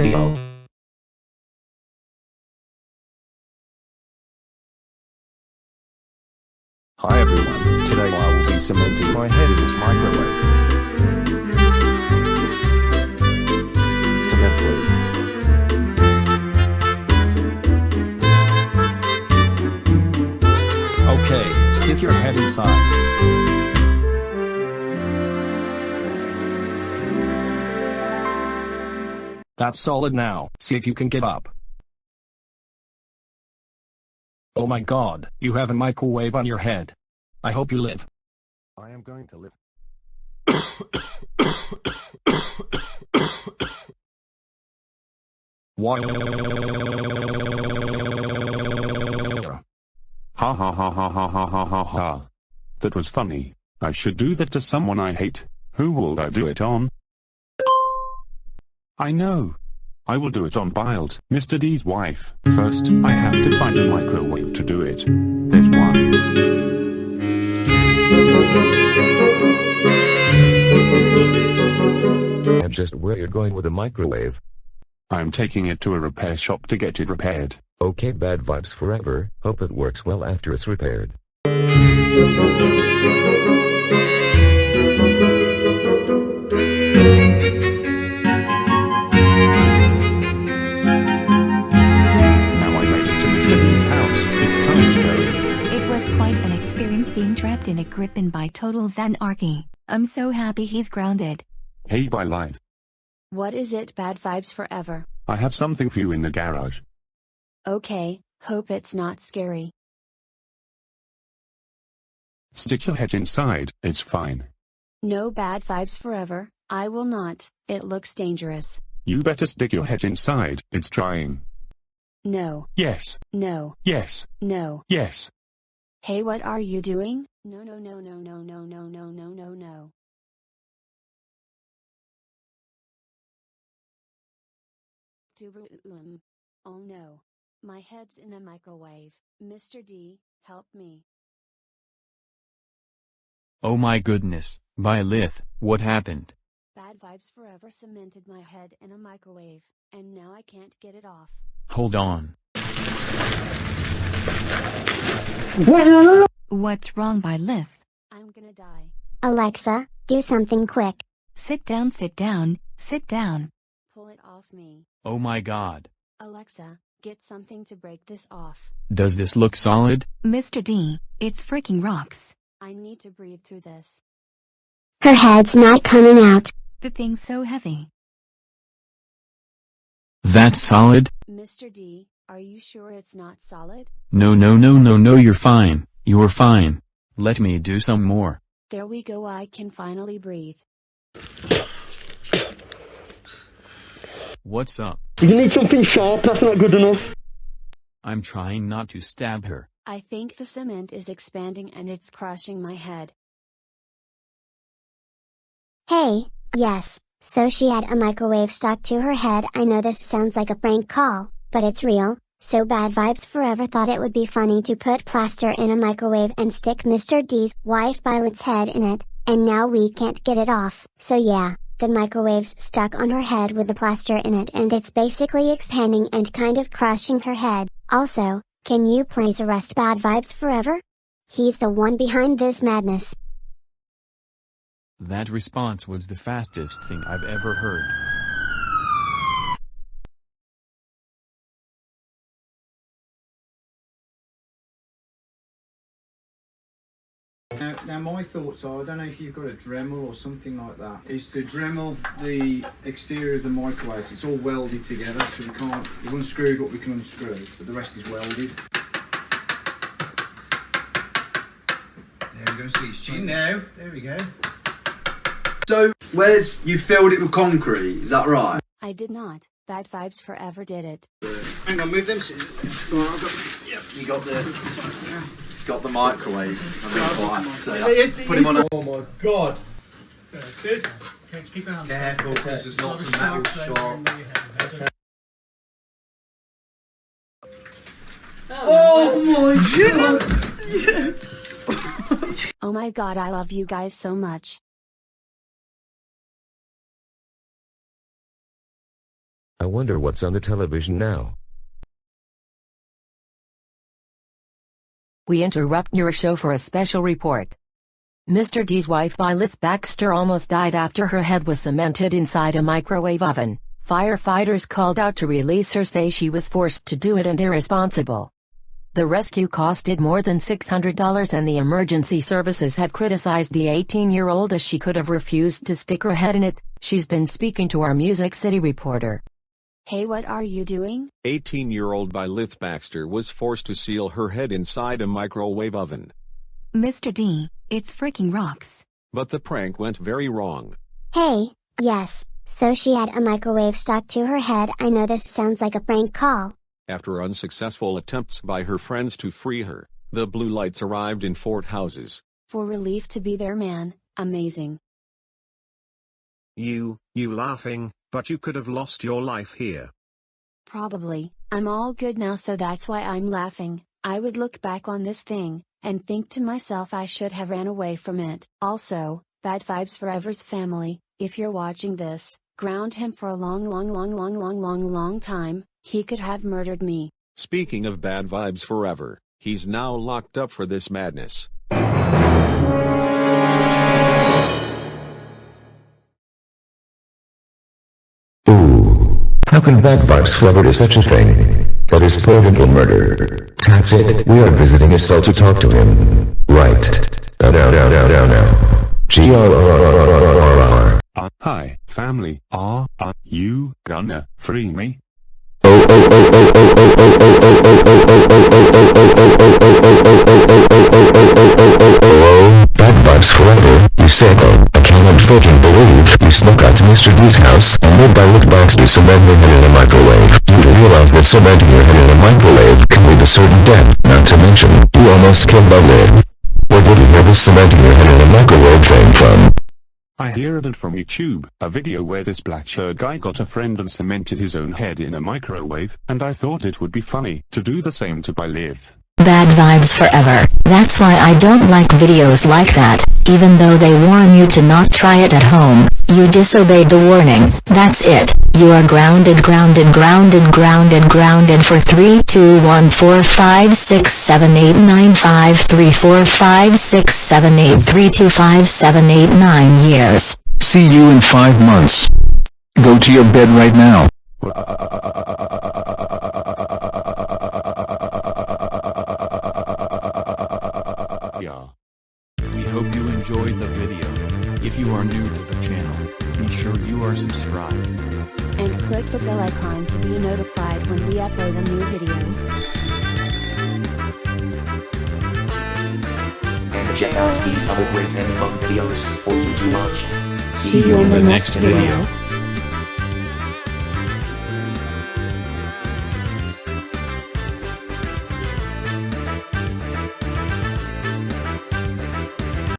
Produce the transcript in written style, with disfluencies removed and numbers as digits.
video. Hi everyone, today I will be cementing my head in this microwave. Cement please. Okay, stick your head inside. That's solid now, see if you can get up. Oh my god, you have a microwave on your head. I hope you live. I am going to live. What? Ha ha ha ha ha ha ha ha ha. That was funny. I should do that to someone I hate. Who will I do it on? I know. I will do it on Blythe, Mr. D's wife. First, I have to find a microwave to do it. There's one. And just where you're going with the microwave? I'm taking it to a repair shop to get it repaired. Okay, bad vibes forever. Hope it works well after it's repaired. It was quite an experience being trapped in a grippin by total Zanarchy. I'm so happy he's grounded. Hey Blythe, What is it, bad vibes forever? I have something for you in the garage. Okay, hope it's not scary. Stick your head inside, it's fine. No bad vibes forever, I will not, it looks dangerous. You better stick your head inside, it's trying. No. Yes. No. Yes. No. Yes. Hey, what are you doing? No no no no no no no no no no no. Oh no. My head's in a microwave. Mr. D, help me. Oh my goodness, Blythe, what happened? Bad vibes forever cemented my head in a microwave, and now I can't get it off. Hold on. What's wrong, Blythe? I'm gonna die. Alexa, do something quick. Sit down, sit down, sit down. Pull it off me. Oh my god. Alexa, get something to break this off. Does this look solid? Mr. D, it's freaking rocks. I need to breathe through this. Her head's not coming out. The thing's so heavy. That's solid? Mr. D, are you sure it's not solid? No no no no no, you're fine, you're fine. Let me do some more. There we go, I can finally breathe. What's up? You need something sharp, that's not good enough. I'm trying not to stab her. I think the cement is expanding and it's crushing my head. Hey, yes, so she had a microwave stuck to her head. I know this sounds like a prank call, but it's real. So Bad Vibes Forever thought it would be funny to put plaster in a microwave and stick Mr. D's wife Blythe's head in it, and now we can't get it off. So yeah, the microwave's stuck on her head with the plaster in it and it's basically expanding and kind of crushing her head. Also, can you please arrest Bad Vibes Forever? He's the one behind this madness. That response was the fastest thing I've ever heard. Now my thoughts are, I don't know if you've got a Dremel or something like that, is to Dremel the exterior of the microwave. It's all welded together, so we've unscrewed what we can unscrew, but the rest is welded. There we go, see its chin now. There we go. So, you filled it with concrete, is that right? I did not. Bad Vibes Forever did it. Hang on, move them scissors. You got the microwave. So put him on a... Oh my god. Careful, because there's lots of metal sharp. Oh my god! Oh my god, I love you guys so much. I wonder what's on the television now. We interrupt your show for a special report. Mr. D's wife Blythe Baxter almost died after her head was cemented inside a microwave oven. Firefighters called out to release her say she was forced to do it and irresponsible. The rescue costed more than $600 and the emergency services have criticized the 18-year-old as she could have refused to stick her head in it. She's been speaking to our Music City reporter. Hey, what are you doing? 18-year-old Blythe Baxter was forced to seal her head inside a microwave oven. Mr. D, it's freaking rocks. But the prank went very wrong. Hey, yes, so she had a microwave stuck to her head. I know this sounds like a prank call. After unsuccessful attempts by her friends to free her, the blue lights arrived in Fort Houses. For relief to be their man, amazing. You laughing, but you could have lost your life here. Probably. I'm all good now, so that's why I'm laughing. I would look back on this thing, and think to myself I should have ran away from it. Also, Bad Vibes Forever's family, if you're watching this, ground him for a long time. He could have murdered me. Speaking of Bad Vibes Forever, he's now locked up for this madness. Ooh. How can Bad Vibes Forever do such a thing? That is political murder. That's it. We are visiting his cell to talk to him. Right. Now. GRRRRRRR. Hi, family. Are you gonna free me? Bad Vibes Forever, you sicko. I cannot fucking believe you snuck out to Mr. D's house and made Blythe Baxter cement your head in a microwave. You do realize that cementing your head in a microwave can lead to certain death, not to mention, you almost killed Blythe. Where did you hear this cementing your head in a microwave thing from? I heard it from YouTube, a video where this black-shirt guy got a friend and cemented his own head in a microwave, and I thought it would be funny to do the same to Blythe. Bad Vibes Forever. That's why I don't like videos like that, even though they warn you to not try it at home. You disobeyed the warning. That's it. You are grounded for 3, 2, 1, 4, 5, 6, 7, 8, 9, 5, 3, 4, 5, 6, 7, 8, 3, 2, 5, 7, 8, 9 years. See you in 5 months. Go to your bed right now. We hope you enjoyed the video. If you are new to the channel, be sure you are subscribed. And click the bell icon to be notified when we upload a new video. And check out these other great and fun videos for you to watch. See you in the next video.